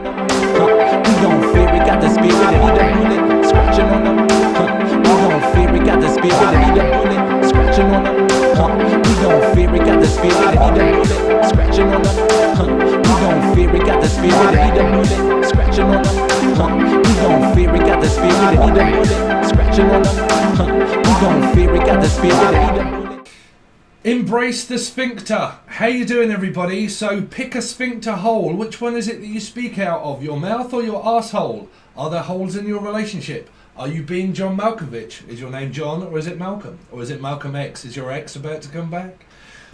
them. We gon' fear it, got the spirit and eat a bullet, scratching on them. We gon' fear it, got the spirit and eat a bullet, scratching on them. We gon' fear it, got the spirit and eat a bullet, scratching on them. We gon' fear it, got the spirit and eat a bullet, scratching on them. We gon' fear it, got the spirit and eat a bullet, scratching on them. We gon' fear it, got the spirit and eat a bullet. Embrace the sphincter. How you doing, everybody? So pick a sphincter hole. Which one is it that you speak out of? Your mouth or your asshole? Are there holes in your relationship? Are you being John Malkovich? Is your name John or is it Malcolm? Or is it Malcolm X? Is your ex about to come back?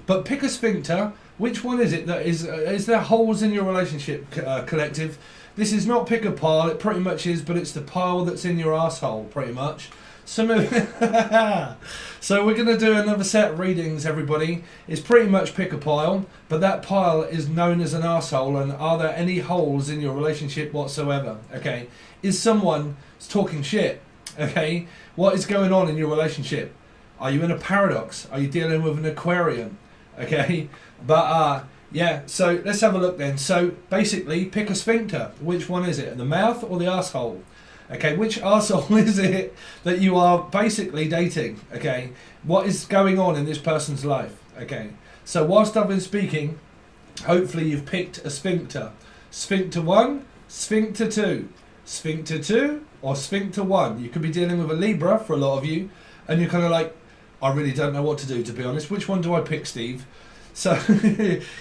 But pick a sphincter. Which one is it that is there holes in your relationship, collective? This is not pick a pile. It pretty much is, but it's the pile that's in your asshole, pretty much. So we're going to do another set of readings, everybody. It's pretty much pick a pile, but that pile is known as an arsehole. And are there any holes in your relationship whatsoever? Okay. Is someone talking shit? Okay. What is going on in your relationship? Are you in a paradox? Are you dealing with an Aquarian? Okay. But yeah, so let's have a look then. So basically, pick a sphincter. Which one is it? The mouth or the arsehole? Okay, which arsehole is it that you are basically dating? Okay, what is going on in this person's life? Okay, so whilst I've been speaking, hopefully you've picked a sphincter. Sphincter 1, sphincter 2, sphincter 2, or sphincter 1. You could be dealing with a Libra for a lot of you, and you're kind of like, I really don't know what to do, to be honest. Which one do I pick, Steve? So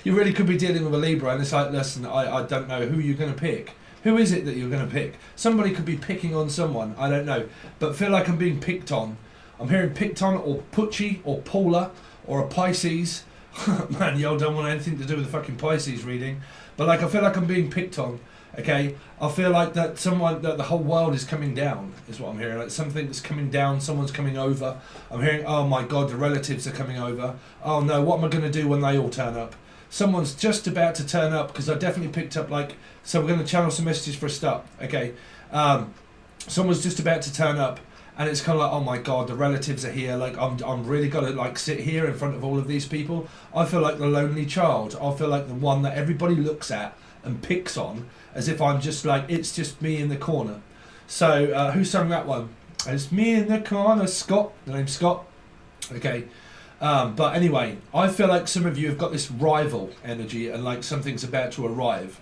you really could be dealing with a Libra, and it's like, listen, I don't know who you're going to pick. Who is it that you're going to pick? Somebody could be picking on someone, I don't know, but feel like I'm being picked on. I'm hearing picked on, or Pucci, or Paula, or a Pisces. Man, y'all don't want anything to do with the fucking Pisces reading, but like I feel like I'm being picked on. Okay, I feel like that the whole world is coming down, is what I'm hearing. Like something that's coming down, someone's coming over. I'm hearing, oh my God, the relatives are coming over. Oh no, what am I going to do when they all turn up? Someone's just about to turn up, because I definitely picked up, like, so we're going to channel some messages for a start. Okay, someone's just about to turn up, and it's kind of like, oh my God, the relatives are here. Like, I'm really got to like sit here in front of all of these people. I feel like the lonely child. I feel like the one that everybody looks at and picks on, as if I'm just like, it's just me in the corner. So who sang that one? It's me in the corner, Scott. The name's Scott. Okay. But anyway, I feel like some of you have got this rival energy, and like something's about to arrive,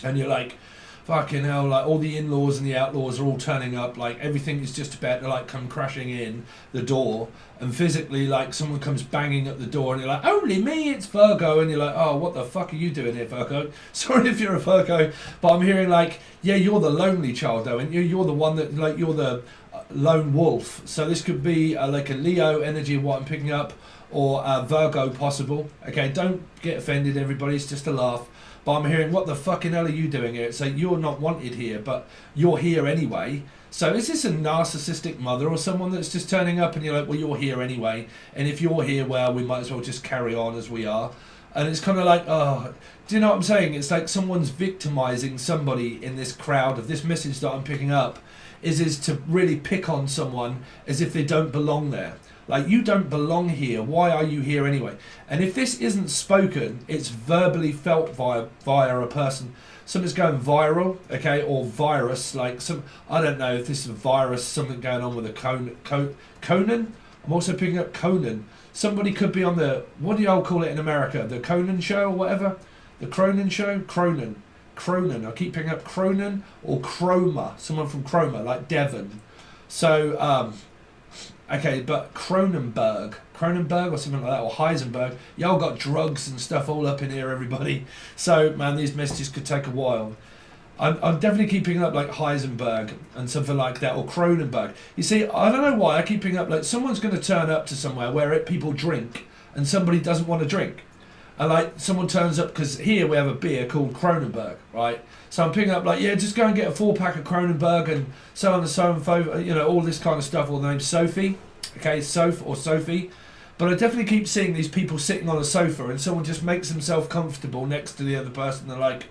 and you're like, fucking hell, like all the in-laws and the outlaws are all turning up, like everything is just about to like come crashing in the door, and physically like someone comes banging at the door, and you're like, only me, it's Virgo, and you're like, oh, what the fuck are you doing here, Virgo? Sorry if you're a Virgo, but I'm hearing like, yeah, you're the lonely child though, and you're the one that, like, you're the lone wolf. So this could be like a Leo energy, what I'm picking up, or Virgo possible. Okay, don't get offended, everybody, it's just a laugh. But I'm hearing, what the fucking hell are you doing here? So you're not wanted here, but you're here anyway. So is this a narcissistic mother or someone that's just turning up, and you're like, well, you're here anyway, and if you're here, well, we might as well just carry on as we are. And it's kind of like, oh, do you know what I'm saying? It's like someone's victimizing somebody in this crowd of this message that I'm picking up, is to really pick on someone as if they don't belong there. Like, you don't belong here. Why are you here anyway? And if this isn't spoken, it's verbally felt via a person. Something's going viral, okay, or virus. Like I don't know if this is a virus, something going on with a Conan. I'm also picking up Conan. Somebody could be on the, what do y'all call it in America? The Conan show or whatever? The Cronin show? Cronin. I keep picking up Cronin or Chroma. Someone from Chroma, like Devon. So, okay, but Cronenberg or something like that, or Heisenberg. Y'all got drugs and stuff all up in here, everybody. So, man, these messages could take a while. I'm definitely keeping up like Heisenberg and something like that, or Cronenberg. You see, I don't know why I keep picking up like someone's going to turn up to somewhere where people drink and somebody doesn't want to drink. And like someone turns up, because here we have a beer called Cronenberg, right? So I'm picking up like, yeah, just go and get a 4-pack of Cronenberg and so on and so on, you know, all this kind of stuff. Or the name's Sophie, okay, Sophie. But I definitely keep seeing these people sitting on a sofa, and someone just makes themselves comfortable next to the other person. They're like,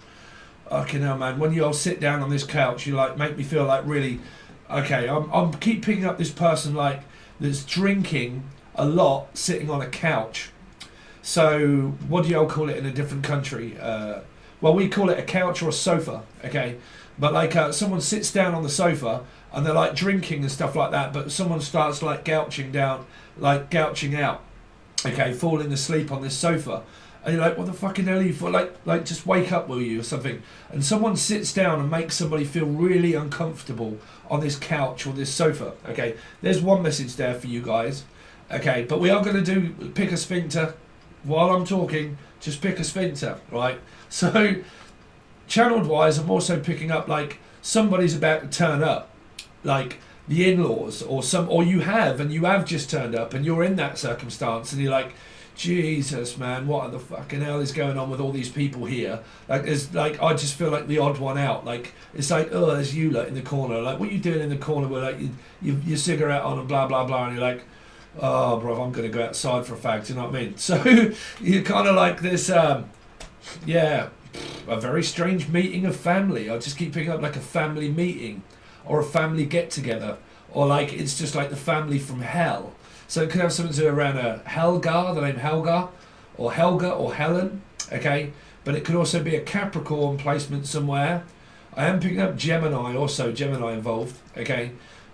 okay, now man, when you all sit down on this couch, you like make me feel like really, okay, I'm keep picking up this person like that's drinking a lot, sitting on a couch. So what do y'all call it in a different country? well, we call it a couch or a sofa, okay? But like someone sits down on the sofa and they're like drinking and stuff like that, but someone starts like gouching out, okay, falling asleep on this sofa. And you're like, what the fucking hell are you for? Like just wake up, will you, or something? And someone sits down and makes somebody feel really uncomfortable on this couch or this sofa, okay? There's one message there for you guys, okay? But we are going to pick a sphincter. While I'm talking, just pick a sphincter, right? So, channeled wise, I'm also picking up like somebody's about to turn up, like the in-laws or you have just turned up and you're in that circumstance and you're like, Jesus, man, what the fucking hell is going on with all these people here? Like, there's like, I just feel like the odd one out. Like, it's like, oh, there's you like in the corner. Like, what are you doing in the corner with like your cigarette on and blah blah blah, and you're like, oh, bro, I'm gonna go outside for a fag. Do you know what I mean? So you're kind of like this, yeah, a very strange meeting of family. I just keep picking up like a family meeting, or a family get together, or like it's just like the family from hell. So it could have something to do around a Helga, the name Helga, or Helga, or Helen, okay? But it could also be a Capricorn placement somewhere. I am picking up Gemini, also Gemini involved, okay?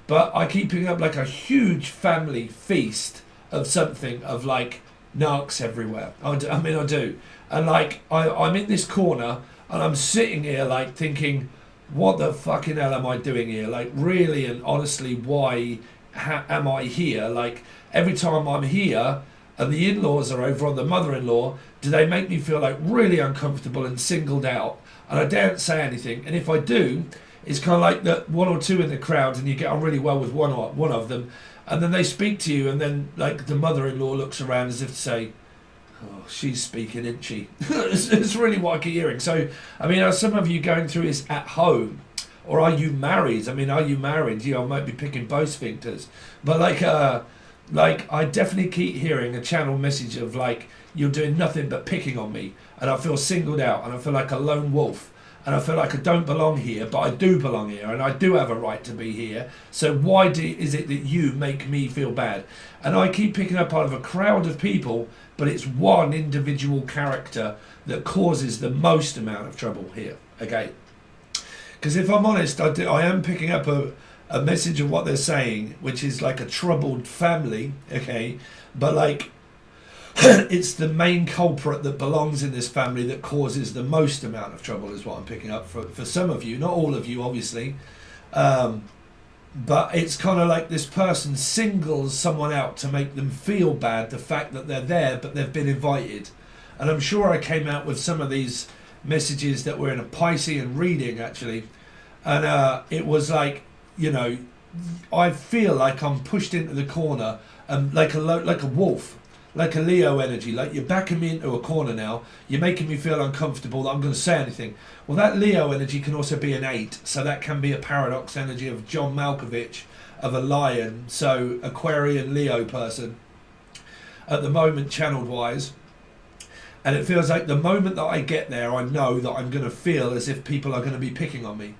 But I keep picking up like a huge family feast of something, of like narcs everywhere. I do. And like, I'm in this corner, and I'm sitting here like thinking, what the fucking hell am I doing here? Like, really and honestly, why am I here? Like, every time I'm here and the in-laws are over on the mother-in-law, do they make me feel like really uncomfortable and singled out? And I don't say anything. And if I do, it's kind of like that one or two in the crowd and you get on really well with one of them. And then they speak to you, and then like the mother-in-law looks around as if to say, oh, she's speaking, isn't she? it's really what I keep hearing. So, I mean, are some of you going through this at home? Or are you married? I mean, are you married? You know, I might be picking both sphincters. But like I definitely keep hearing a channel message of like, you're doing nothing but picking on me. And I feel singled out, and I feel like a lone wolf. And I feel like I don't belong here, but I do belong here. And I do have a right to be here. So why is it that you make me feel bad? And I keep picking up out of a crowd of people, but it's one individual character that causes the most amount of trouble here, okay? Because if I'm honest, I am picking up a message of what they're saying, which is like a troubled family, okay? But like, it's the main culprit that belongs in this family that causes the most amount of trouble is what I'm picking up for some of you, not all of you, obviously. But it's kind of like this person singles someone out to make them feel bad, the fact that they're there, but they've been invited. And I'm sure I came out with some of these messages that were in a Piscean reading actually, and it was like, you know, I feel like I'm pushed into the corner, like a wolf, like a Leo energy, like you're backing me into a corner now, you're making me feel uncomfortable that I'm going to say anything. Well, that Leo energy can also be an 8, so that can be a paradox energy of John Malkovich, of a lion, so Aquarian Leo person at the moment channeled wise. And it feels like the moment that I get there, I know that I'm going to feel as if people are going to be picking on me.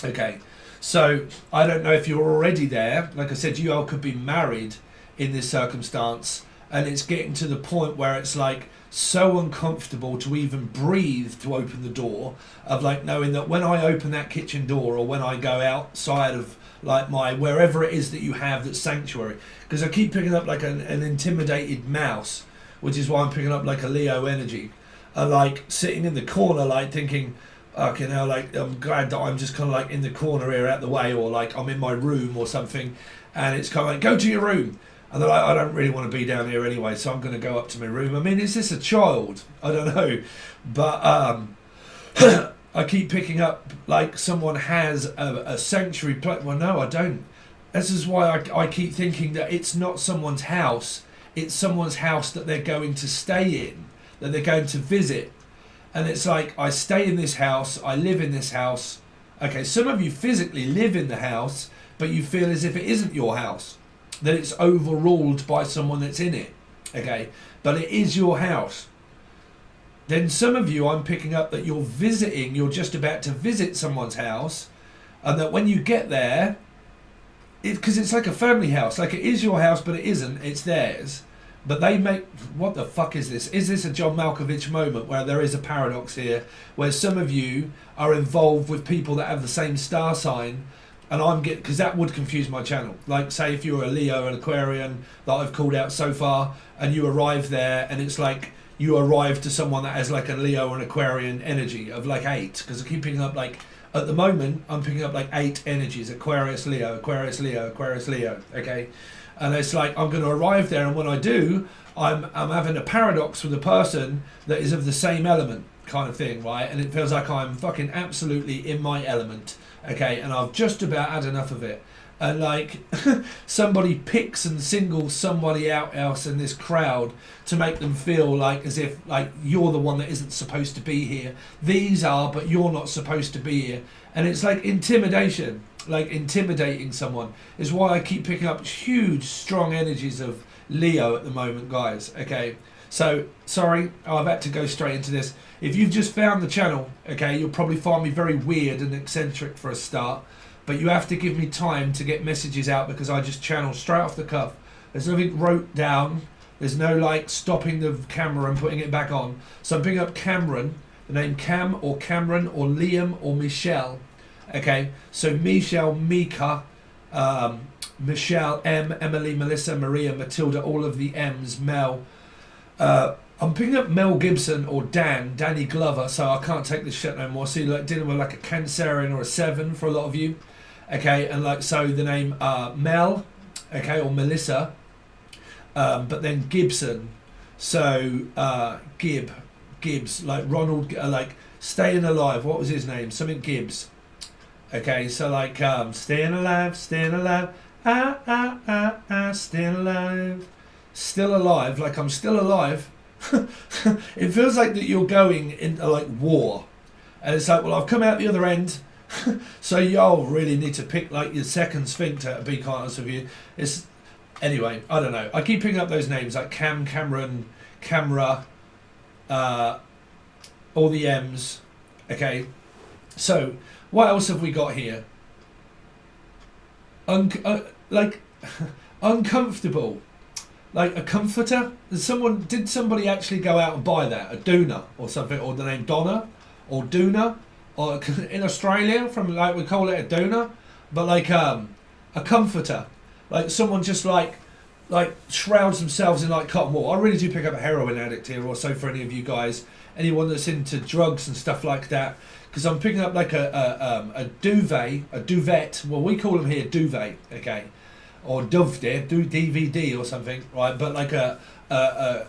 Okay, so I don't know if you're already there. Like I said, you all could be married in this circumstance, and it's getting to the point where it's like so uncomfortable to even breathe to open the door, of like knowing that when I open that kitchen door, or when I go outside of like my wherever it is that you have that's sanctuary, because I keep picking up like an intimidated mouse, which is why I'm picking up like a Leo energy, like sitting in the corner, like thinking, okay, now like I'm glad that I'm just kind of like in the corner here out the way, or like I'm in my room or something, and it's kind of like, go to your room, and they're like, I don't really want to be down here anyway, so I'm going to go up to my room. I mean, is this a child? I don't know, but I keep picking up like someone has a sanctuary place. Well, no, I don't. This is why I keep thinking that it's not someone's house. It's someone's house that they're going to stay in, that they're going to visit. And it's like, I stay in this house, I live in this house. Okay, some of you physically live in the house, but you feel as if it isn't your house, that it's overruled by someone that's in it. Okay, but it is your house. Then some of you, I'm picking up that you're visiting, you're just about to visit someone's house, and that when you get there, because it's like a family house, like it is your house, but it isn't, it's theirs. But they make, what the fuck is this? Is this a John Malkovich moment where there is a paradox here, where some of you are involved with people that have the same star sign, and I'm getting, because that would confuse my channel. Like, say if you're a Leo, an Aquarian that I've called out so far, and you arrive there, and it's like you arrive to someone that has like a Leo or an Aquarian energy of like 8, because I keep picking up like, at the moment, I'm picking up like 8 energies: Aquarius, Leo, Aquarius, Leo, Aquarius, Leo. Okay, and it's like I'm going to arrive there, and when I do, I'm having a paradox with a person that is of the same element, kind of thing, right? And it feels like I'm fucking absolutely in my element. Okay, and I've just about had enough of it. And like somebody picks and singles somebody out else in this crowd to make them feel like as if like you're the one that isn't supposed to be here. These are, but you're not supposed to be here. And it's like intimidation, like intimidating someone is why I keep picking up huge, strong energies of Leo at the moment, guys. Okay, so sorry, I've had to go straight into this. If you've just found the channel, okay, you'll probably find me very weird and eccentric for a start. But you have to give me time to get messages out because I just channel straight off the cuff. There's nothing wrote down. There's no like stopping the camera and putting it back on. So I'm picking up Cameron, the name Cam or Cameron or Liam or Michelle. Okay, so Michelle, Mika, Michelle, M, Emily, Melissa, Maria, Matilda, all of the M's, Mel. I'm picking up Mel Gibson or Danny Glover, so I can't take this shit no more. So you're like dealing with like a Cancerian or a 7 for a lot of you. Okay, and like so the name Mel, okay, or Melissa, but then Gibson, so Gibbs, like Ronald, like Staying Alive, what was his name? Something Gibbs. Okay, so like staying alive, staying alive, staying alive, still alive, like I'm still alive. It feels like that you're going into like war, and it's like, well, I've come out the other end. So y'all really need to pick like your second sphincter, to be quite honest with you. It's anyway, I don't know. I keep picking up those names like Cam, Cameron, Camera, all the M's. Okay, so what else have we got here? Like uncomfortable, like a comforter. Did somebody actually go out and buy that? A doona or something, or the name Donna or Doona? Or in Australia, from like we call it a doona, but like a comforter, like someone just like shrouds themselves in like cotton wool. I really do pick up a heroin addict here, or so for any of you guys, anyone that's into drugs and stuff like that, because I'm picking up like a duvet, a duvet. Well, we call them here duvet, okay, or duvde, DVD or something, right? But like a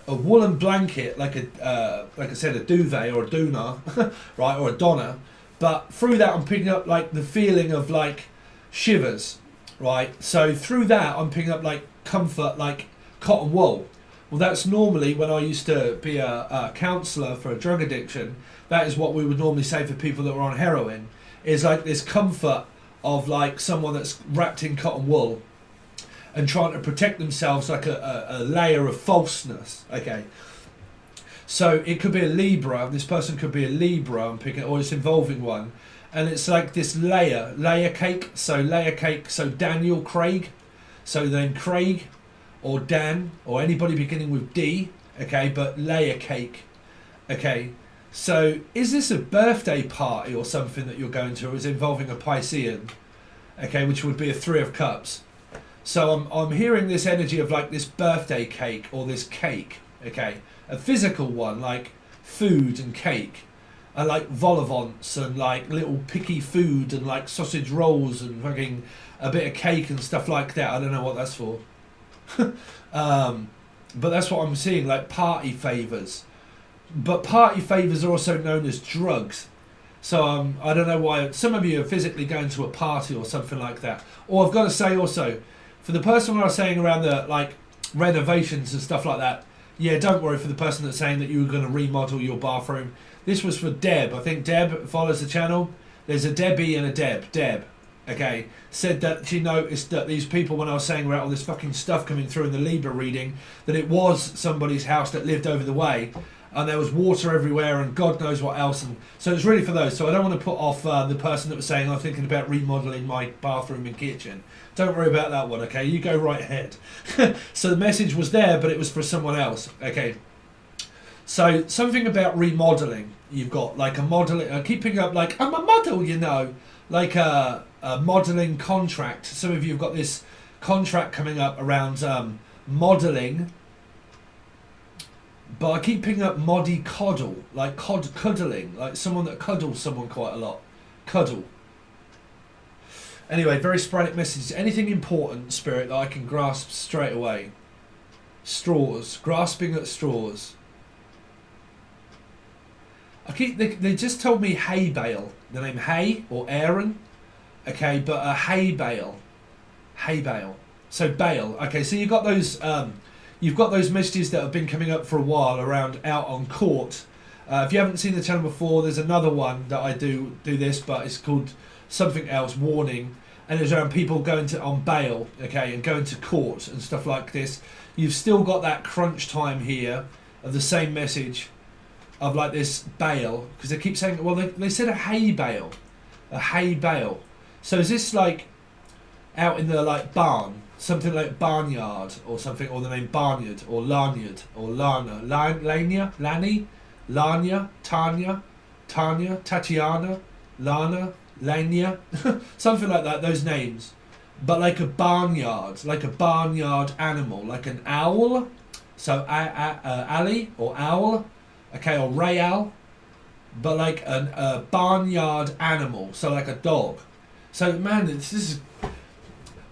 woolen blanket, like I said, a duvet or a doona, right, or a donna. But through that, I'm picking up like the feeling of like shivers, right? So through that, I'm picking up like comfort, like cotton wool. Well, that's normally when I used to be a counsellor for a drug addiction. That is what we would normally say for people that were on heroin, is like this comfort of like someone that's wrapped in cotton wool and trying to protect themselves, like a layer of falseness. Okay. So it could be a Libra, this person could be a Libra, I'm picking, or it's involving one. And it's like this layer cake. So Daniel Craig, so then Craig or Dan or anybody beginning with D, okay, but layer cake, okay. So is this a birthday party or something that you're going to, or is it involving a Piscean, okay, which would be a 3 of Cups. So I'm hearing this energy of like this birthday cake or this cake, okay. A physical one, like food and cake, and like vol au vents and like little picky food and like sausage rolls and fucking a bit of cake and stuff like that. I don't know what that's for. But that's what I'm seeing, like party favours. But party favours are also known as drugs. So I don't know why some of you are physically going to a party or something like that. Or I've got to say also, for the person I was saying around the like renovations and stuff like that, yeah, don't worry for the person that's saying that you were going to remodel your bathroom. This was for Deb. I think Deb follows the channel. There's a Debbie and a Deb. Deb, okay, said that she noticed that these people, when I was saying about all this fucking stuff coming through in the Libra reading, that it was somebody's house that lived over the way. and there was water everywhere and God knows what else, and so it's really for those. So I don't want to put off the person that was saying I'm thinking about remodeling my bathroom and kitchen. Don't worry about that one, okay? You go right ahead. So the message was there, but it was for someone else, okay? So something about remodeling. You've got like a modeling, keeping up like I'm a model, you know, like a modeling contract. Some of you have got this contract coming up around modeling. But I keep picking up coddle, like cuddling, like someone that cuddles someone quite a lot. Cuddle. Anyway, very sporadic messages. Anything important, Spirit, that I can grasp straight away? Straws. Grasping at straws. They just told me hay bale. The name Hay or Aaron. Okay, but a hay bale. Hay bale. So bale. Okay, so you've got those messages that have been coming up for a while around out on court. If you haven't seen the channel before, there's another one that I do this, but it's called something else, warning, and it's around people going on bail, okay, and going to court and stuff like this. You've still got that crunch time here of the same message of like this bail, because they keep saying, well, they said a hay bale. So is this like out in the like barn? Something like barnyard or something, or the name barnyard or lanyard or lana, lania, lani, lanya, Tanya, Tatiana, Lana, Lania, something like that, those names. But like a barnyard animal, like an owl. So Ali or owl, okay, or Rayal, but like a barnyard animal, so like a dog. So man, this is.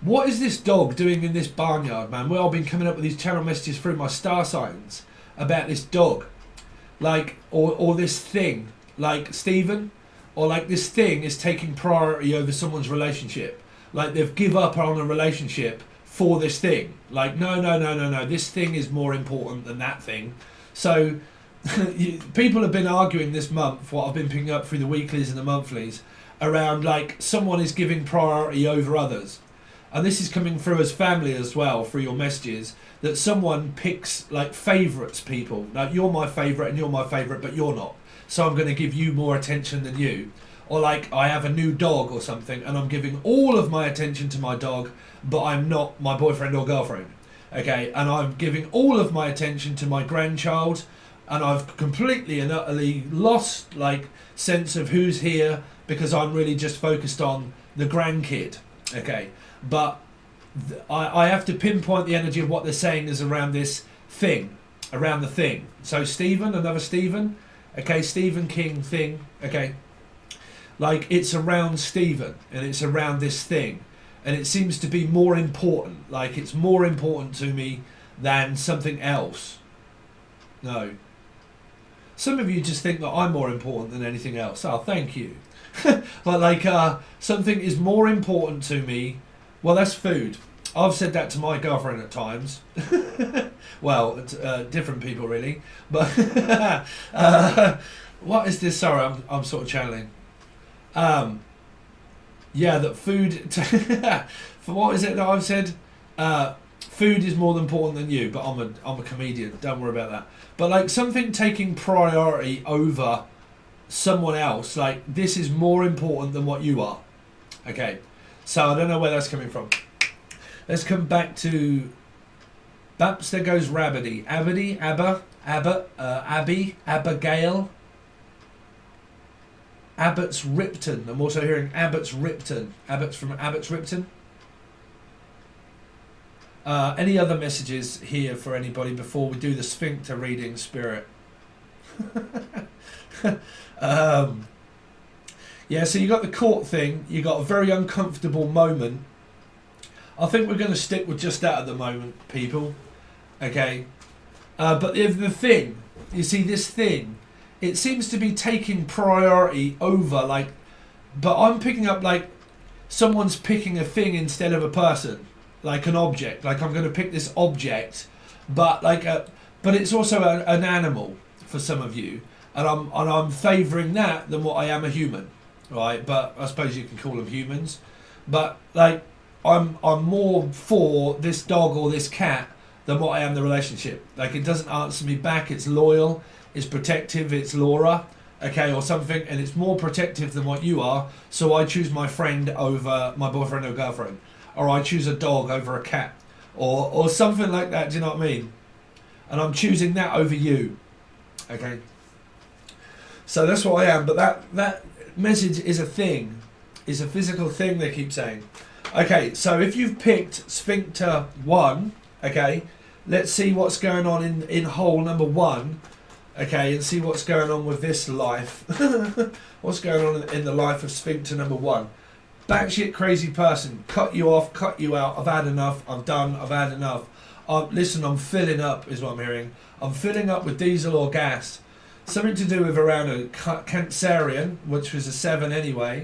What is this dog doing in this barnyard, man? Well, I've been coming up with these channel messages through my star signs about this dog. Like, or this thing, like Stephen, or like this thing is taking priority over someone's relationship. Like they've give up on a relationship for this thing. Like, no, this thing is more important than that thing. So people have been arguing this month, what I've been picking up through the weeklies and the monthlies, around like someone is giving priority over others. And this is coming through as family as well, through your messages, that someone picks like favourites people. Like, you're my favourite and you're my favourite, but you're not. So I'm going to give you more attention than you. Or like, I have a new dog or something, and I'm giving all of my attention to my dog, but I'm not my boyfriend or girlfriend. Okay, and I'm giving all of my attention to my grandchild, and I've completely and utterly lost like sense of who's here, because I'm really just focused on the grandkid. Okay. But I have to pinpoint the energy of what they're saying is around this thing, around the thing. So Stephen, another Stephen, okay, Stephen King thing, okay. Like, it's around Stephen, and it's around this thing. And it seems to be more important, like it's more important to me than something else. No. Some of you just think that I'm more important than anything else. Oh, thank you. But like, something is more important to me. Well, that's food. I've said that to my girlfriend at times. Well, different people really. But what is this? Sorry, I'm sort of channeling. Yeah, that food. For what is it that I've said? Food is more important than you. But I'm a comedian. Don't worry about that. But like something taking priority over someone else. Like, this is more important than what you are. Okay. So I don't know where that's coming from. Let's come back to Baps. There goes Rabbity. Abby, Abigail. Abbott's Ripton. I'm also hearing Abbott's Ripton. Abbott's from Abbott's Ripton. Any other messages here for anybody before we do the Sphincter reading, Spirit? Yeah, so you got the court thing, you got a very uncomfortable moment. I think we're going to stick with just that at the moment, people. Okay. But the thing, you see this thing, it seems to be taking priority over, like, but I'm picking up like someone's picking a thing instead of a person, like an object. Like, I'm going to pick this object, but like but it's also an animal for some of you, and I'm favouring that than what I am a human. Right, but I suppose you can call them humans. But like, I'm more for this dog or this cat than what I am the relationship. Like, it doesn't answer me back. It's loyal. is protective, it's Laura, okay, or something, and it's more protective than what you are, so I choose my friend over my boyfriend or girlfriend, or I choose a dog over a cat, or something like that, do you know what I mean? And I'm choosing that over you, okay? So that's what I am, but that message is a thing, is a physical thing, they keep saying. Okay, so if you've picked Sphincter 1, okay, let's see what's going on in hole number 1, okay, and see what's going on with this life. What's going on in the life of Sphincter number 1. Batshit crazy person, cut you off, cut you out, I've had enough, I'm done, I've had enough. Listen, I'm filling up, is what I'm hearing. I'm filling up with diesel or gas. Something to do with around a Cancerian, which was a 7 anyway.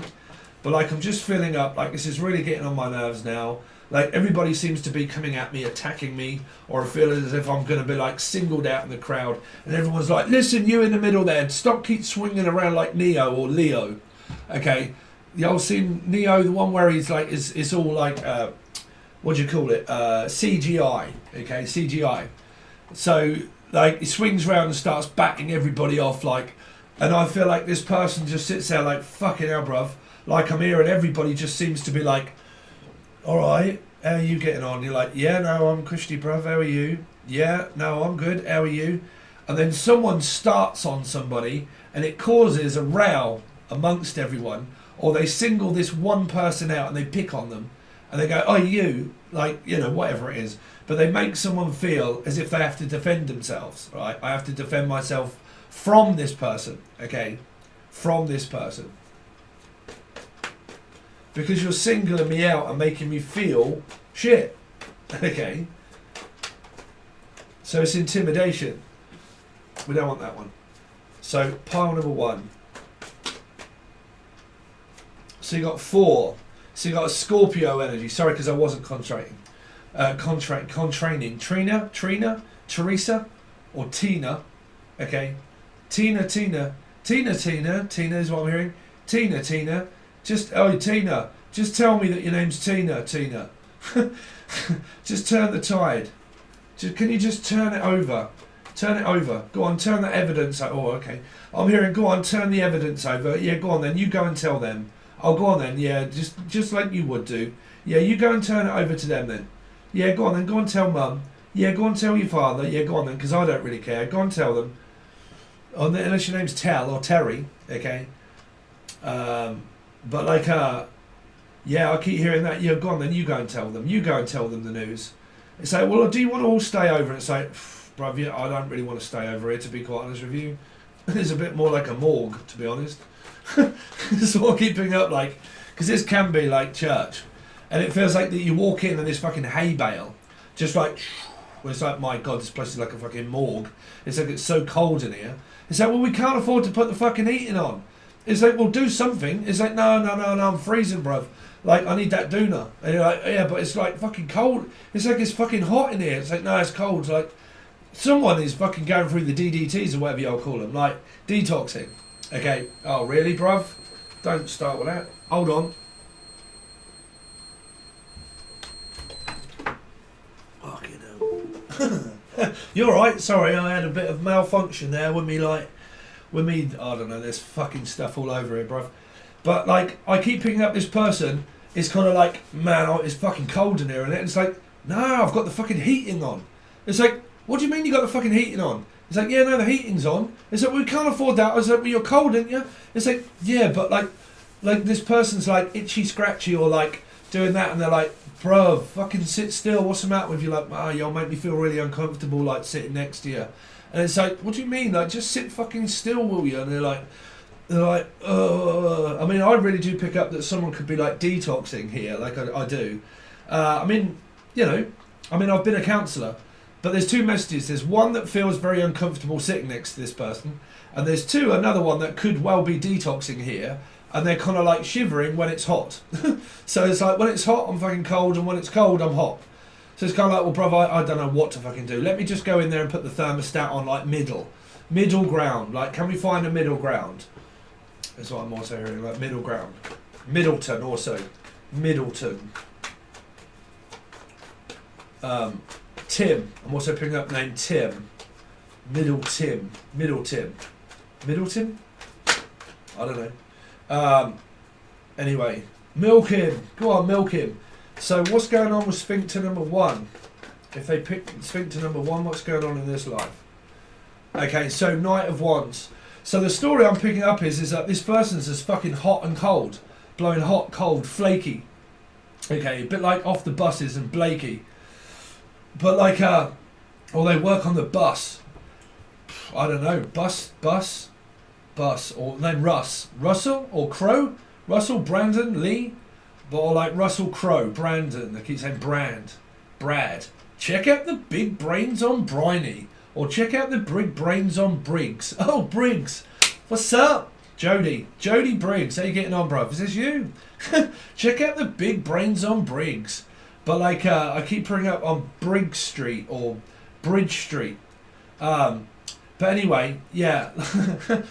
But like, I'm just filling up, like this is really getting on my nerves now. Like everybody seems to be coming at me, attacking me, or I feel as if I'm going to be like singled out in the crowd. And everyone's like, listen, you in the middle there, stop keep swinging around like Neo or Leo. Okay, the old scene, Neo, the one where he's like, it's all like, what do you call it, CGI, okay, CGI. So like he swings around and starts batting everybody off, like, and I feel like this person just sits there like, fucking hell bruv. Like I'm here and everybody just seems to be like, alright, how are you getting on? You're like, yeah, no, I'm Christy, bruv, how are you? Yeah, no, I'm good, how are you? And then someone starts on somebody and it causes a row amongst everyone, or they single this one person out and they pick on them and they go, oh, you, like, you know, whatever it is. But they make someone feel as if they have to defend themselves, right? I have to defend myself from this person, okay? From this person. Because you're singling me out and making me feel shit. Okay. So it's intimidation. We don't want that one. So pile number 1. So you got 4. So you got a Scorpio energy. Sorry, because I wasn't contracting. Contraining. Trina, Teresa, or Tina. Okay. Tina is what I'm hearing. Tina. Just, oh, Tina, just tell me that your name's Tina. Just turn the tide. Can you just turn it over? Turn it over. Go on, turn the evidence. Oh, okay. I'm hearing, go on, turn the evidence over. Yeah, go on then. You go and tell them. Oh, go on then. Yeah, just like you would do. Yeah, you go and turn it over to them then. Yeah, go on then. Go and tell mum. Yeah, go and tell your father. Yeah, go on then, because I don't really care. Go and tell them. Unless your name's Tell or Terry, okay? But like, yeah, I keep hearing that. Yeah, go on then, you go and tell them. You go and tell them the news. It's like, well, do you want to all stay over? And it's like, bruv, yeah, I don't really want to stay over here, to be quite honest with you. It's a bit more like a morgue, to be honest. It's all keeping up, like, because this can be like church. And it feels like that you walk in and this fucking hay bale, just like, well, it's like, my God, this place is like a fucking morgue. It's like, it's so cold in here. It's like, well, we can't afford to put the fucking heating on. It's like, well, do something. It's like, no, I'm freezing, bruv. Like, I need that doona. And you're like, yeah, but it's like fucking cold. It's like it's fucking hot in here. It's like, no, it's cold. It's like, someone is fucking going through the DDTs or whatever y'all call them, like, detoxing. Okay, oh, really, bruv? Don't start with that. Hold on. Fucking hell. You're right, sorry, I had a bit of malfunction there with me, like, I don't know, there's fucking stuff all over here, bruv. But, like, I keep picking up this person, it's kind of like, man, it's fucking cold in here, and it's like, no, I've got the fucking heating on. It's like, what do you mean you got the fucking heating on? It's like, yeah, no, the heating's on. It's like, we can't afford that. I was like, well, you're cold, aren't you? It's like, yeah, but, like this person's, like, itchy, scratchy, or, like, doing that, and they're like, bro, fucking sit still, what's the matter with you? Like, you'll make me feel really uncomfortable, like, sitting next to you. And it's like, what do you mean? Like, just sit fucking still, will you? And they're like, I mean, I really do pick up that someone could be, like, detoxing here, like I do. I mean, you know, I've been a counsellor, but there's 2 messages. There's one that feels very uncomfortable sitting next to this person, and there's another one that could well be detoxing here, and they're kind of, like, shivering when it's hot. So it's like, when it's hot, I'm fucking cold, and when it's cold, I'm hot. So it's kind of like, well, brother, I don't know what to fucking do. Let me just go in there and put the thermostat on, like, middle ground. Like, can we find a middle ground? That's what I'm also hearing, like, middle ground. Middleton also. Middleton. Tim. I'm also picking up the name Tim. Middleton. I don't know. Anyway, milk him. Go on, milk him. So what's going on with Sphincter number 1? If they pick Sphincter number 1, what's going on in this life? Okay, so Knight of Wands. So the story I'm picking up is that this person's just fucking hot and cold. Blowing hot, cold, flaky. Okay, a bit like Off the Buses and Blakey. But like, or they work on the bus. I don't know, bus, or then Russell or Crowe? Russell, Brandon, Lee? Or like Russell Crowe, Brandon, they keep saying Brad. Check out the big brains on Briney. Or check out the big brains on Briggs. Oh, Briggs. What's up? Jody Briggs, how you getting on, bro? Is this you? Check out the big brains on Briggs. But like, I keep putting up on Briggs Street or Bridge Street. But anyway, yeah.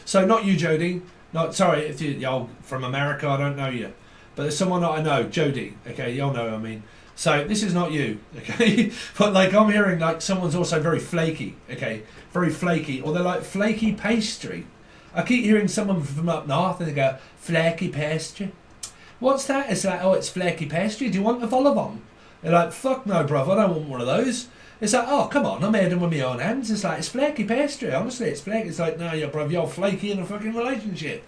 So not you, Jody. Not sorry if you're from America. I don't know you, but there's someone that I know, Jody. Okay, you'll know. I mean, so this is not you. Okay, but like I'm hearing like someone's also very flaky. Okay, very flaky, or they're like flaky pastry. I keep hearing someone from up north and they go flaky pastry. What's that? It's like, oh, it's flaky pastry. Do you want a vol au vent? They're like, fuck no, bruv. I don't want one of those. It's like, oh, come on, I made them with my own hands. It's like, it's flaky pastry. Honestly, it's flaky. It's like, no, you're flaky in a fucking relationship.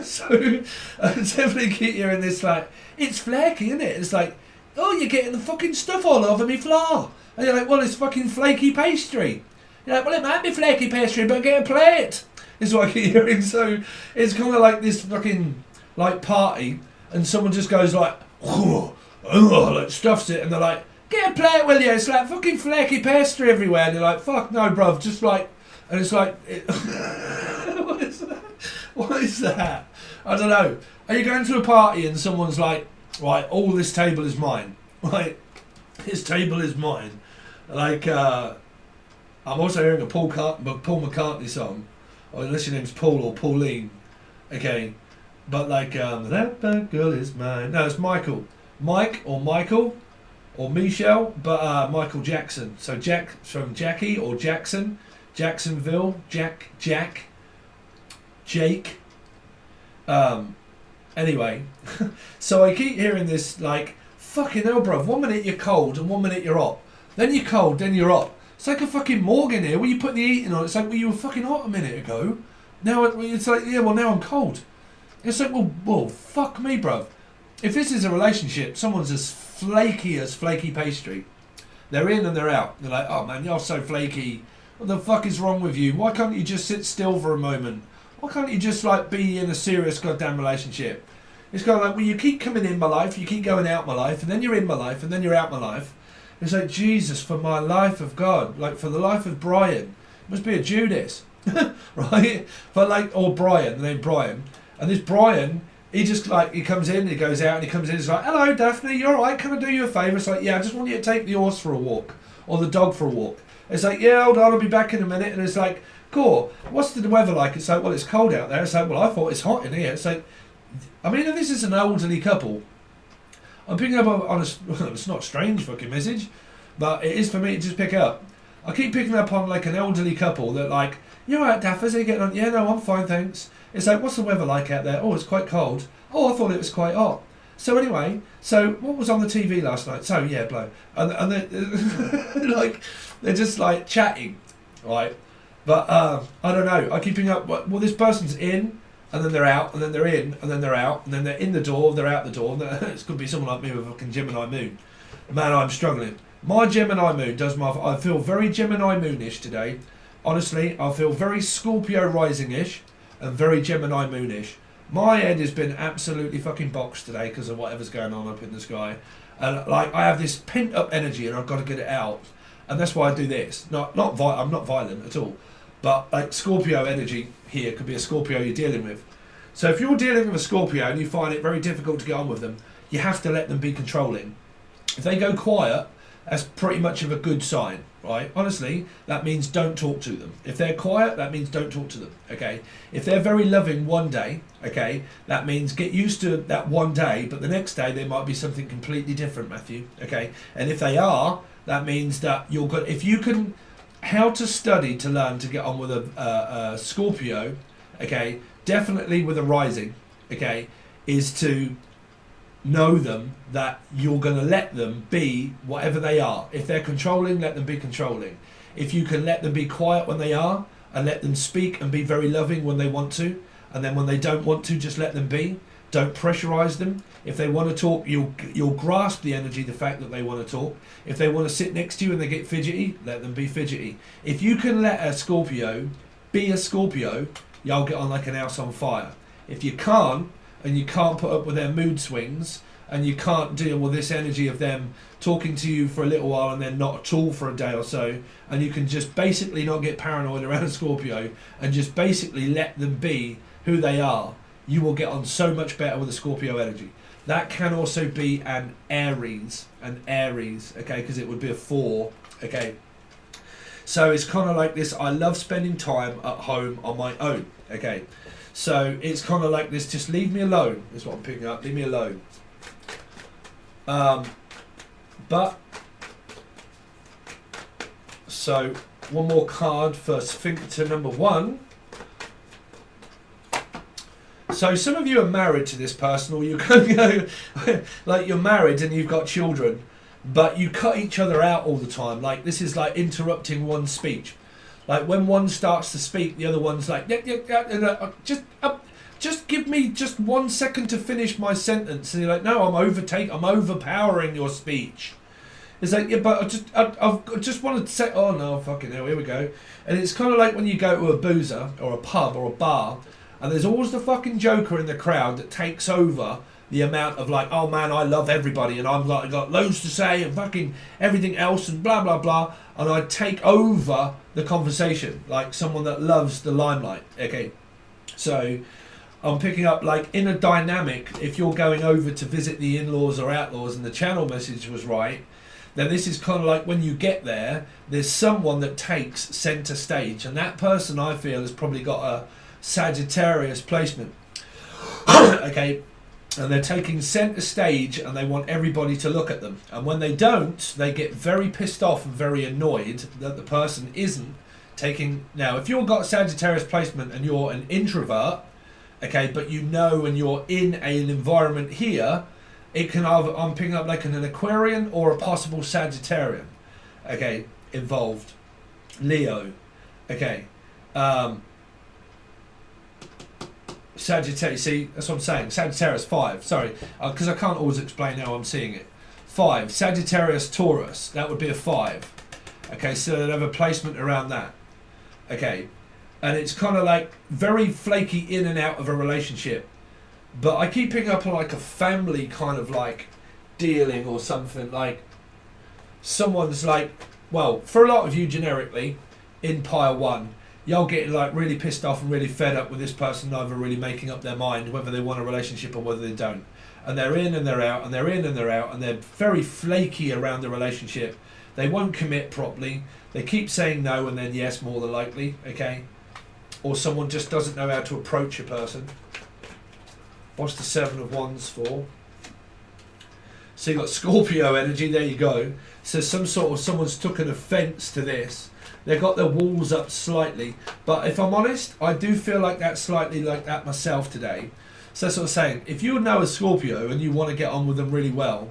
So, I definitely keep hearing this, like, it's flaky, isn't it? It's like, oh, you're getting the fucking stuff all over me floor. And you're like, well, it's fucking flaky pastry. You're like, well, it might be flaky pastry, but get a plate. This is what I keep hearing. So, it's kind of like this fucking, like, party, and someone just goes like, like, stuffs it, and they're like, get a plate, will you? It's like fucking flaky pastry everywhere. And you're like, fuck no, bruv. Just like, and it's like, what is that? What is that? I don't know. Are you going to a party and someone's like, right, all this table is mine. Right, this table is mine. Like, I'm also hearing a Paul McCartney song. Or unless your name's Paul or Pauline. Okay. But like, that girl is mine. No, it's Michael. Mike or Michael. Or Michelle, but Michael Jackson. So Jack from Jackie or Jackson, Jacksonville, Jake. Anyway, so I keep hearing this like, fucking hell, bruv. 1 minute you're cold and 1 minute you're hot. Then you're cold, then you're hot. It's like a fucking Morgan here where you put the eating on. It's like, well, you were fucking hot a minute ago. Now it's like, yeah, well, now I'm cold. It's like, well, fuck me, bruv. If this is a relationship, someone's as flaky as flaky pastry. They're in and they're out. They're like, oh man, you're so flaky. What the fuck is wrong with you? Why can't you just sit still for a moment? Why can't you just like be in a serious goddamn relationship? It's kind of like, well, you keep coming in my life, you keep going out my life, and then you're in my life, and then you're out my life. It's like, Jesus, for my life of God, like for the life of Brian, it must be a Judas, right? But like, or Brian, the name Brian, and this Brian. He just like, he comes in, he goes out, and he comes in, he's like, hello Daphne, you alright, can I do you a favour? It's like, yeah, I just want you to take the horse for a walk, or the dog for a walk. It's like, yeah, hold on, I'll be back in a minute. And it's like, cool, what's the weather like? It's like, well, it's cold out there. It's like, well, I thought it's hot in here. It's like, I mean, if this is an elderly couple, I'm picking up on it's not a strange fucking message, but it is for me to just pick up. I keep picking up on like an elderly couple that like, you're right, Daffers, are you getting on? Yeah, no, I'm fine, thanks. It's like, what's the weather like out there? Oh, it's quite cold. Oh, I thought it was quite hot. So anyway, so what was on the TV last night? So yeah, blow. And they're like, they're just like chatting, right? But I don't know. I keep picking up. Well, this person's in, and then they're out, and then they're in, and then they're out, and then they're in the door, they're out the door. And it's going to be someone like me with a fucking Gemini moon. Man, I'm struggling. My Gemini moon does my. I feel very Gemini moonish today. Honestly, I feel very Scorpio rising-ish and very Gemini moonish. My head has been absolutely fucking boxed today because of whatever's going on up in the sky. And like, I have this pent-up energy and I've got to get it out. And that's why I do this. I'm not violent at all. But like Scorpio energy here could be a Scorpio you're dealing with. So if you're dealing with a Scorpio and you find it very difficult to get on with them, you have to let them be controlling. If they go quiet, that's pretty much of a good sign, right? Honestly, that means don't talk to them. If they're quiet, that means don't talk to them, okay? If they're very loving one day, okay, that means get used to that one day, but the next day there might be something completely different, Matthew, okay? And if they are, that means that you're good. If you can how to study to learn to get on with a Scorpio, okay, definitely with a rising, okay, is to know them, that you're going to let them be whatever they are. If they're controlling, let them be controlling. If you can let them be quiet when they are, and let them speak and be very loving when they want to, and then when they don't want to, just let them be. Don't pressurize them. If they want to talk, you'll grasp the energy, the fact that they want to talk. If they want to sit next to you and they get fidgety, let them be fidgety. If you can let a Scorpio be a Scorpio, you'll get on like an house on fire. If you can't, and you can't put up with their mood swings, and you can't deal with this energy of them talking to you for a little while and then not at all for a day or so, and you can just basically not get paranoid around a Scorpio and just basically let them be who they are, you will get on so much better with a Scorpio energy. That can also be an Aries, okay, because it would be a 4, okay. So it's kind of like this, I love spending time at home on my own, okay. So it's kind of like this, just leave me alone, is what I'm picking up, leave me alone. But, so one more card for Sphincter number 1. So some of you are married to this person, or you can go, like you're married and you've got children, but you cut each other out all the time. Like this is like interrupting one's speech. Like when one starts to speak, the other one's like, just give me just 1 second to finish my sentence. And you're like, no, I'm overpowering your speech. It's like, yeah, but I just want to say, oh no, fucking hell, here we go. And it's kind of like when you go to a boozer or a pub or a bar, and there's always the fucking joker in the crowd that takes over the amount of like, oh man, I love everybody and I've got loads to say and fucking everything else and blah, blah, blah. And I take over the conversation like someone that loves the limelight. Okay, so I'm picking up like in a dynamic, if you're going over to visit the in-laws or outlaws and the channel message was right, then this is kind of like when you get there, there's someone that takes center stage, and that person I feel has probably got a Sagittarius placement. Okay, and they're taking center stage and they want everybody to look at them, and when they don't, they get very pissed off and very annoyed that the person isn't taking. Now if you've got Sagittarius placement and you're an introvert, okay, but you know, and you're in an environment here, it can either, I'm picking up like an Aquarian or a possible Sagittarian, okay, involved. Leo, okay. Sagittarius, see, that's what I'm saying. Sagittarius 5, sorry, because I can't always explain how I'm seeing it. 5, Sagittarius Taurus, that would be a 5. Okay, so they'd have a placement around that. Okay, and it's kind of like very flaky in and out of a relationship. But I keep picking up on like a family kind of like dealing or something, like someone's like, well, for a lot of you generically, in pile 1, y'all get like really pissed off and really fed up with this person never really making up their mind whether they want a relationship or whether they don't. And they're in and they're out and they're in and they're out and they're very flaky around the relationship. They won't commit properly. They keep saying no and then yes more than likely, okay? Or someone just doesn't know how to approach a person. What's the 7 of Wands for? So you've got Scorpio energy, there you go. So some sort of, someone's took an offence to this. They've got their walls up slightly. But if I'm honest, I do feel like that slightly like that myself today. So that's what I'm saying. If you know a Scorpio and you want to get on with them really well,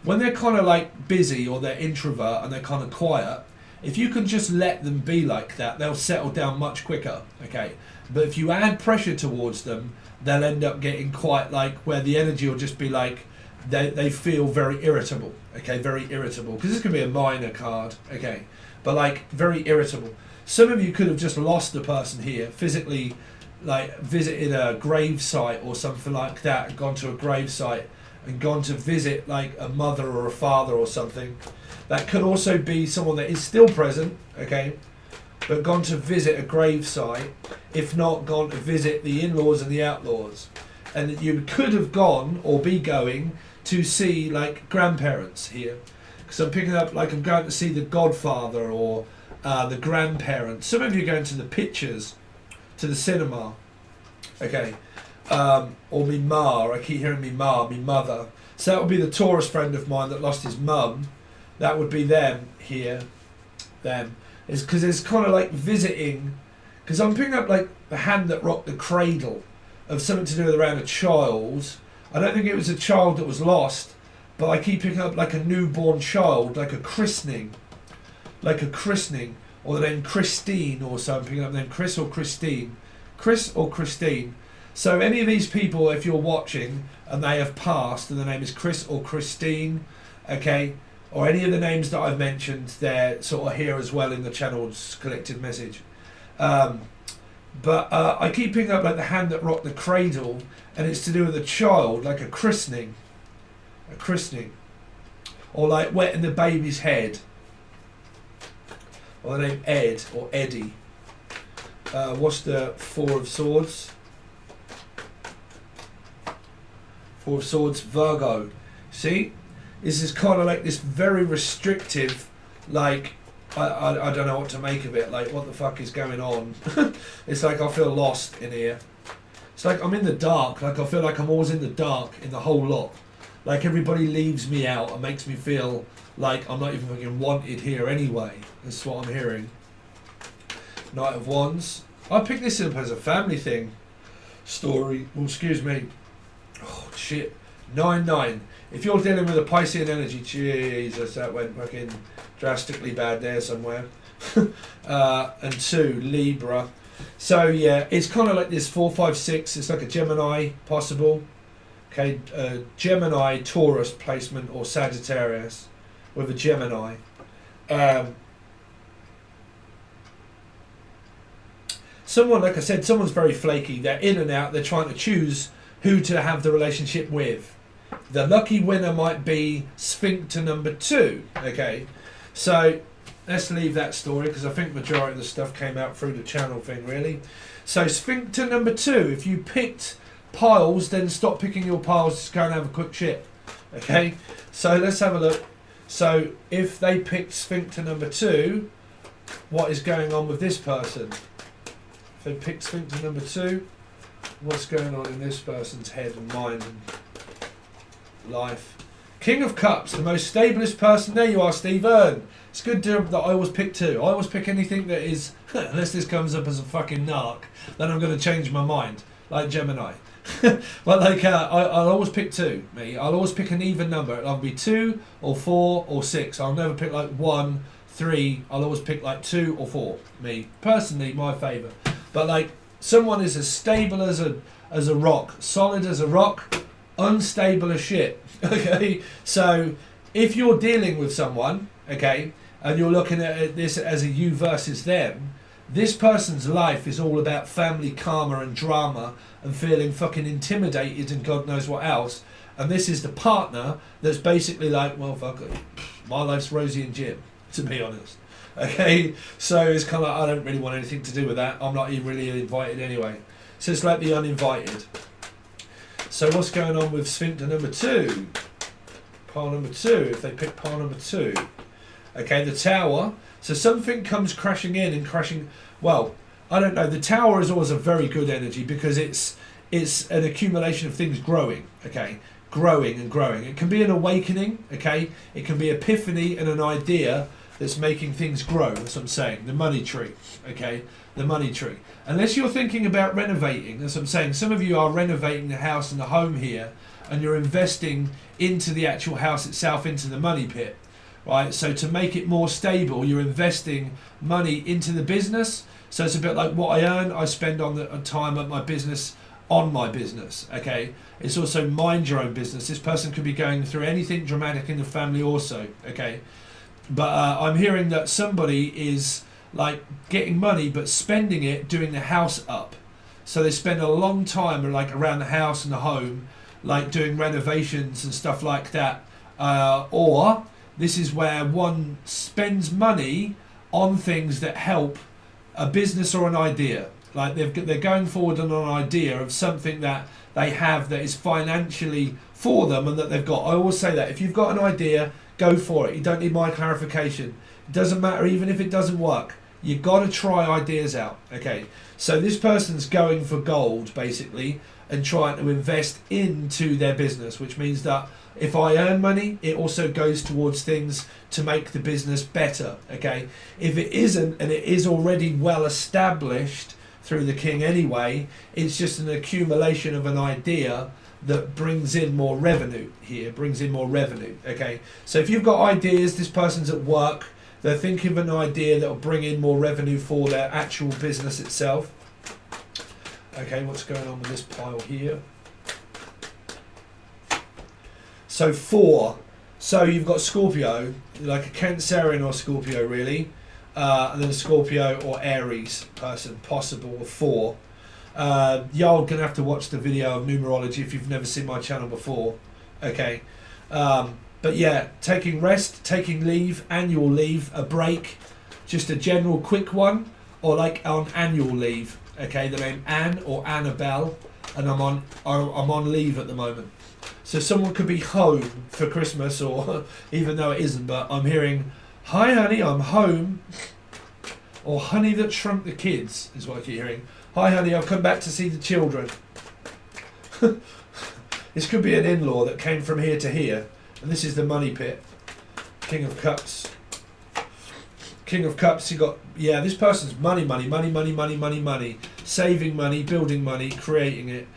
when they're kind of like busy or they're introvert and they're kind of quiet, if you can just let them be like that, they'll settle down much quicker, okay? But if you add pressure towards them, they'll end up getting quite like where the energy will just be like they feel very irritable, okay, very irritable, because this could be a minor card, okay, but like very irritable. Some of you could have just lost the person here physically, like visited a grave site or something like that, and gone to a grave site and gone to visit like a mother or a father or something. That could also be someone that is still present, okay, but gone to visit a grave site, if not gone to visit the in-laws and the outlaws. And you could have gone or be going to see like grandparents here. Because I'm picking up like I'm going to see the godfather or the grandparents. Some of you are going to the pictures, to the cinema, okay, or me ma, I keep hearing me ma, me mother. So that would be the Taurus friend of mine that lost his mum. That would be them here, them. Is because it's kind of like visiting, because I'm picking up like the hand that rocked the cradle of something to do with around a child. I don't think it was a child that was lost, but I keep picking up like a newborn child, like a christening, or the name Christine or something. Picking up the name Chris or Christine, Chris or Christine. So any of these people, if you're watching and they have passed and the name is Chris or Christine, okay, or any of the names that I've mentioned, they're sort of here as well in the channel's collective message. But I keep picking up like the hand that rocked the cradle, and it's to do with a child, like a christening, or like wetting the baby's head, or the name Ed or Eddie. What's the Four of Swords? Four of Swords, Virgo. See, this is kind of like this very restrictive, like I don't know what to make of it. Like, what the fuck is going on? It's like I feel lost in here. It's like I'm in the dark. Like I feel like I'm always in the dark in the whole lot. Like everybody leaves me out and makes me feel like I'm not even fucking wanted here anyway. That's what I'm hearing. Knight of Wands. I picked this up as a family thing. Story. Well, excuse me. Oh shit. 9-9. If you're dealing with a Piscean energy, Jesus, that went fucking drastically bad there somewhere. And 2, Libra. So yeah, it's kind of like this 4, 5, 6. It's like a Gemini possible. Okay, Gemini, Taurus placement, or Sagittarius with a Gemini. Someone, like I said, someone's very flaky. They're in and out. They're trying to choose who to have the relationship with. The lucky winner might be Sphincter number 2. Okay, so let's leave that story because I think majority of the stuff came out through the channel thing, really. So Sphincter number 2. If you picked piles, then stop picking your piles. Just go and have a quick shit. Okay, so let's have a look. So if they picked Sphincter number 2, what is going on with this person? If they picked Sphincter number 2, what's going on in this person's head and mind and life? King of Cups, the most stablest person. There you are, Stephen. It's good that I always pick 2. I always pick anything that is, unless this comes up as a fucking narc, then I'm going to change my mind, like Gemini. But like, I'll always pick 2, me. I'll always pick an even number. It'll either be 2 or 4 or 6. I'll never pick like 1, 3. I'll always pick like 2 or 4, me. Personally, my favour. But like, someone is as stable as a rock, solid as a rock, unstable as shit. Okay, so if you're dealing with someone, okay, and you're looking at this as a you versus them, this person's life is all about family karma and drama and feeling fucking intimidated and God knows what else. And this is the partner that's basically like, well, fuck it, my life's Rosie and Jim, to be honest. Okay, so it's kind of like, I don't really want anything to do with that. I'm not even really invited anyway. So it's like the uninvited. So what's going on with Sphincter number 2? Pile number 2, if they pick pile number 2. Okay, the Tower. So something comes crashing in and crashing. Well, I don't know. The Tower is always a very good energy because it's an accumulation of things growing. Okay, growing and growing. It can be an awakening. Okay, it can be epiphany and an idea that's making things grow. That's what I'm saying. The money tree. Okay, the money tree. Unless you're thinking about renovating, that's what I'm saying. Some of you are renovating the house and the home here, and you're investing into the actual house itself, into the money pit. Right, so to make it more stable, you're investing money into the business. So it's a bit like what I earn, I spend on the time at my business, on my business. Okay, it's also mind your own business. This person could be going through anything dramatic in the family also. Okay, but I'm hearing that somebody is like getting money but spending it doing the house up. So they spend a long time like around the house and the home, like doing renovations and stuff like that, or this is where one spends money on things that help a business or an idea. Like they're going forward on an idea of something that they have that is financially for them and that they've got. I always say that if you've got an idea, go for it. You don't need my clarification. It doesn't matter even if it doesn't work. You've got to try ideas out. Okay, so this person's going for gold basically. and trying to invest into their business, which means that if I earn money, it also goes towards things to make the business better, okay? If it isn't, and it is already well established through the king anyway, it's just an accumulation of an idea that brings in more revenue here, brings in more revenue, okay? So if you've got ideas, this person's at work, they're thinking of an idea that will bring in more revenue for their actual business itself. Okay, what's going on with this pile here? So 4. So you've got Scorpio, like a Cancerian or Scorpio really, and then a Scorpio or Aries person, possible of 4. Y'all gonna have to watch the video of numerology if you've never seen my channel before. Okay, but yeah, taking rest, taking leave, annual leave, a break, just a general quick one, or like on annual leave. Okay, the name Anne or Annabelle, and I'm on leave at the moment. So someone could be home for Christmas, or even though it isn't, but I'm hearing, "Hi honey, I'm home," or "Honey that shrunk the kids" is what I keep hearing. "Hi honey, I've come back to see the children." This could be an in-law that came from here to here, and this is the money pit. King of Cups. King of Cups, you got, yeah, this person's money, saving money, building money, creating it.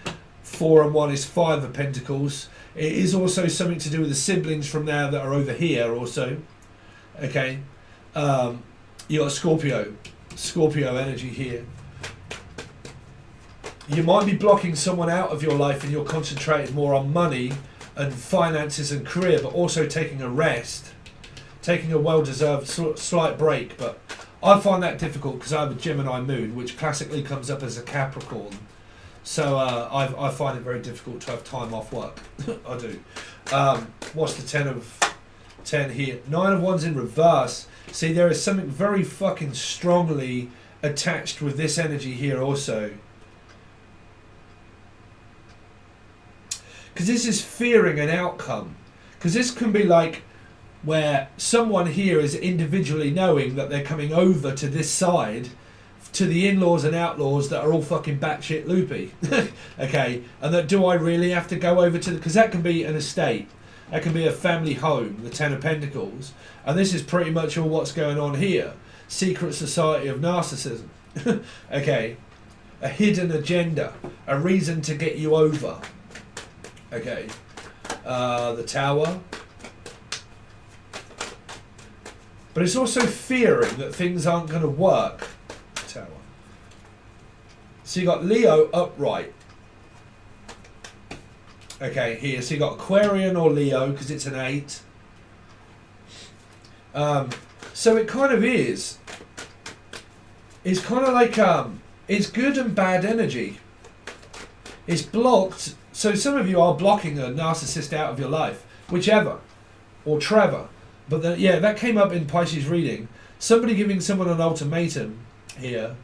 4 and 1 is 5 of Pentacles. It is also something to do with the siblings from there that are over here also. Okay, you got Scorpio energy here. You might be blocking someone out of your life and you're concentrating more on money and finances and career, but also taking a rest, taking a well-deserved slight break. But I find that difficult because I have a Gemini moon, which classically comes up as a Capricorn. So I find it very difficult to have time off work. I do. What's the 10 here? 9 of Wands in reverse. See, there is something very fucking strongly attached with this energy here also. Because this is fearing an outcome. Because this can be like where someone here is individually knowing that they're coming over to this side, to the in-laws and outlaws that are all fucking batshit loopy. Okay, and that, do I really have to go over to the, because that can be an estate, that can be a family home, the 10 of Pentacles, and this is pretty much all what's going on here. Secret society of narcissism. Okay, a hidden agenda, a reason to get you over. Okay, the Tower. But it's also fearing that things aren't going to work. Tower. So you got Leo upright. Okay, here. So you got Aquarian or Leo because it's an 8. So it kind of is. It's kind of like it's good and bad energy. It's blocked. So some of you are blocking a narcissist out of your life, whichever, or Trevor. But then, yeah, that came up in Pisces reading. Somebody giving someone an ultimatum here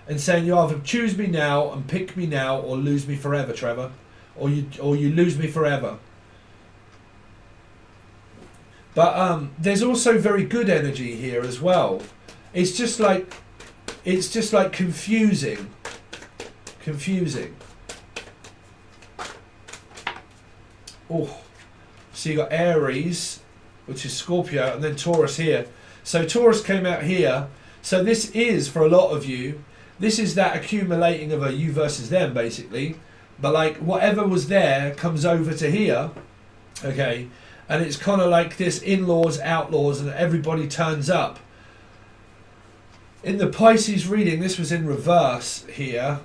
and saying you either choose me now and pick me now or lose me forever, Trevor, or you lose me forever. But there's also very good energy here as well. It's just like confusing. Oh, so you got Aries, which is Scorpio, and then Taurus here. So Taurus came out here. So this is, for a lot of you, this is that accumulating of a you versus them, basically. But like whatever was there comes over to here, okay? And it's kind of like this in-laws, outlaws, and everybody turns up. In the Pisces reading, this was in reverse here.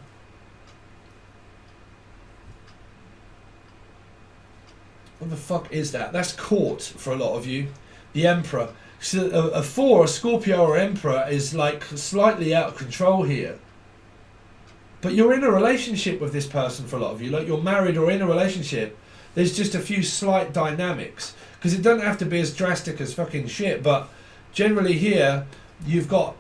What the fuck is that? That's court for a lot of you. The Emperor. So a 4, a Scorpio or Emperor, is like slightly out of control here. But you're in a relationship with this person for a lot of you. Like you're married or in a relationship. There's just a few slight dynamics. Because it doesn't have to be as drastic as fucking shit. But generally here, you've got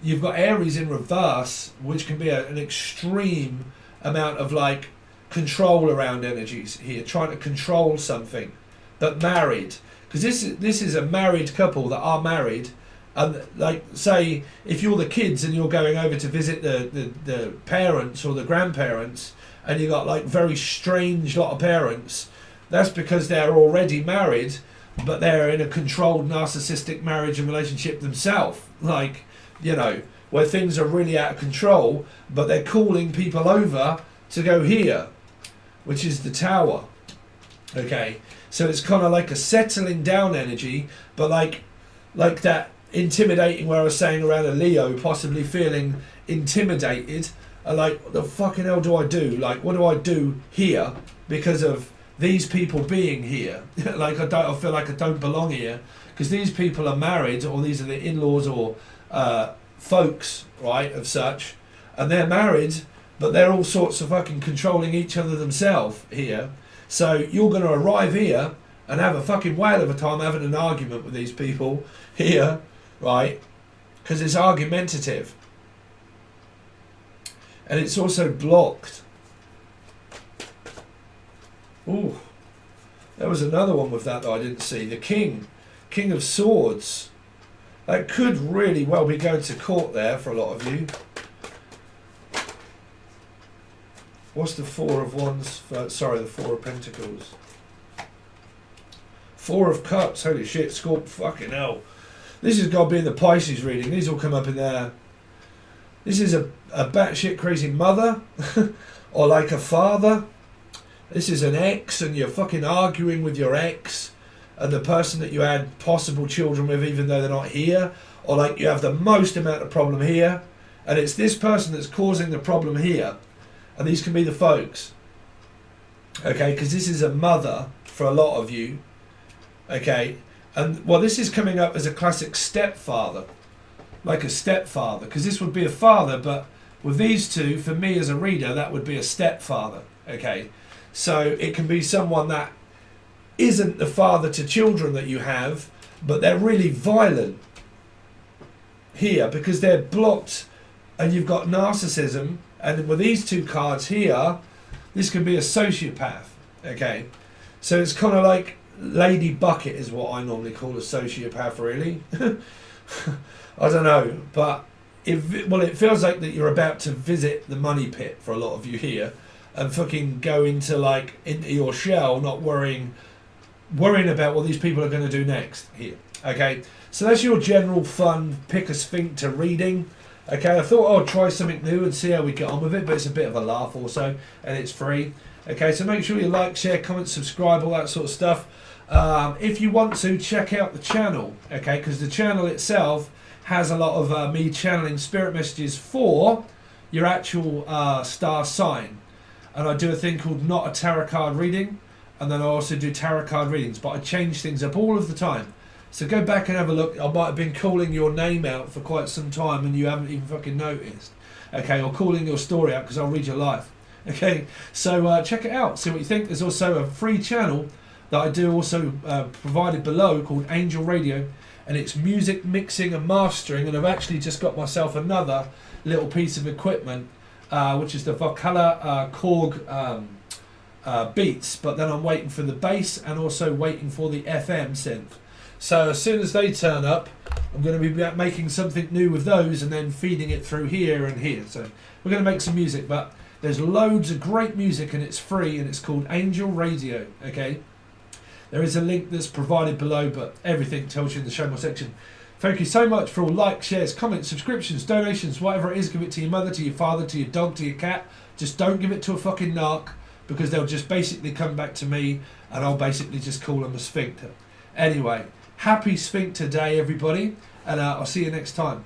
Aries in reverse, which can be an extreme amount of like control around energies here, trying to control something, but married, because this is a married couple that are married, and like say if you're the kids and you're going over to visit the parents or the grandparents, and you got like very strange lot of parents, that's because they're already married, but they're in a controlled narcissistic marriage and relationship themselves. Like, you know, where things are really out of control, but they're calling people over to go here, which is the Tower. Okay, so it's kind of like a settling down energy, but like that intimidating where I was saying around a Leo possibly feeling intimidated, like, what the fucking hell do I do? Like, what do I do here because of these people being here? Like, I feel like I don't belong here because these people are married, or these are the in-laws or folks, right, of such, and they're married, but they're all sorts of fucking controlling each other themselves here. So you're going to arrive here and have a fucking whale of a time having an argument with these people here, right? Because it's argumentative. And it's also blocked. Ooh. There was another one with that I didn't see. The King. King of Swords. That could really well be going to court there for a lot of you. What's the Four of Wands? Sorry, the Four of Pentacles. Four of Cups. Holy shit, Scorp. Fucking hell. This has got to be in the Pisces reading. These all come up in there. This is a batshit crazy mother. Or like a father. This is an ex, and you're fucking arguing with your ex and the person that you had possible children with, even though they're not here. Or like you have the most amount of problem here, and it's this person that's causing the problem here. And these can be the folks, okay, because this is a mother for a lot of you, okay, and well, this is coming up as a classic stepfather, like a stepfather, because this would be a father, but with these two, for me as a reader, that would be a stepfather, okay, so it can be someone that isn't the father to children that you have, but they're really violent here because they're blocked, and you've got narcissism. And with these two cards here, this can be a sociopath, okay? So it's kind of like Lady Bucket is what I normally call a sociopath, really. I don't know, but it feels like that you're about to visit the money pit for a lot of you here and fucking go into your shell, not worrying about what these people are going to do next here, okay? So that's your general fun pick a sphincter reading. Okay, I thought I'd try something new and see how we get on with it, but it's a bit of a laugh also, and it's free. Okay, so make sure you like, share, comment, subscribe, all that sort of stuff. If you want to, check out the channel, okay, because the channel itself has a lot of me channeling spirit messages for your actual star sign. And I do a thing called Not a Tarot Card Reading, and then I also do tarot card readings, but I change things up all of the time. So go back and have a look. I might have been calling your name out for quite some time and you haven't even fucking noticed. Okay, or calling your story out because I'll read your life. Okay, so check it out. See what you think. There's also a free channel that I do also provided below called Angel Radio. And it's music mixing and mastering. And I've actually just got myself another little piece of equipment, which is the Vocala Korg beats. But then I'm waiting for the bass and also waiting for the FM synth. So as soon as they turn up, I'm going to be making something new with those and then feeding it through here and here. So we're going to make some music, but there's loads of great music and it's free and it's called Angel Radio, okay? There is a link that's provided below, but everything tells you in the show more section. Thank you so much for all likes, shares, comments, subscriptions, donations, whatever it is. Give it to your mother, to your father, to your dog, to your cat. Just don't give it to a fucking narc because they'll just basically come back to me and I'll basically just call them a sphincter. Anyway. Happy Sphincter Day, everybody, and I'll see you next time.